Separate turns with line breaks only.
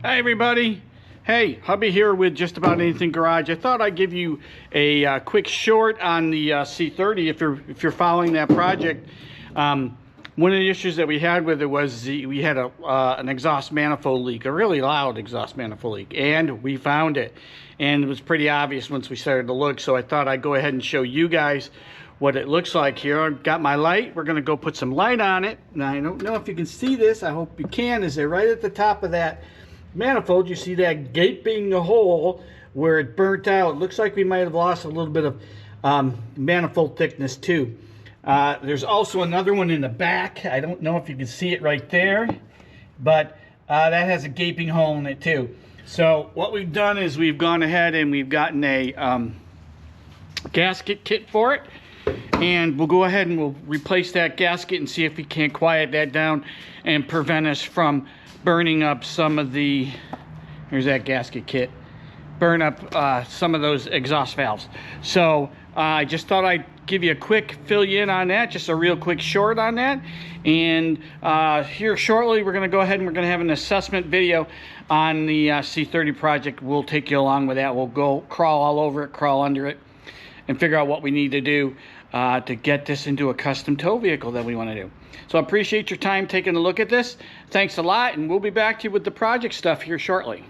Hi everybody. Hey, hubby here with Just About Anything Garage. I thought I'd give you a quick short on the C30 if you're following that project. One of the issues that we had with it was we had an exhaust manifold leak, a really loud exhaust manifold leak, and we found it. And it was pretty obvious once we started to look, so I thought I'd go ahead and show you guys what it looks like here. I've got my light. We're going to go put some light on it. Now, I don't know if you can see this. I hope you can. Is it right at the top of that manifold? You see that gaping hole where it burnt out. It looks like we might have lost a little bit of manifold thickness too. There's also another one in the back. I don't know if you can see it right there, but that has a gaping hole in it too. So what we've done is we've gone ahead and we've gotten a gasket kit for it, and we'll go ahead and we'll replace that gasket and see if we can't quiet that down and prevent us from burning up some of the, here's that gasket kit, burn up some of those exhaust valves. So I just thought I'd give you a quick fill you in on that, just a real quick short on that. And here shortly we're going to go ahead and we're going to have an assessment video on the C30 project. We'll take you along with that. We'll go crawl all over it, crawl under it, and figure out what we need to do to get this into a custom tow vehicle that we want to do. So I appreciate your time taking a look at this. Thanks a lot, and we'll be back to you with the project stuff here shortly.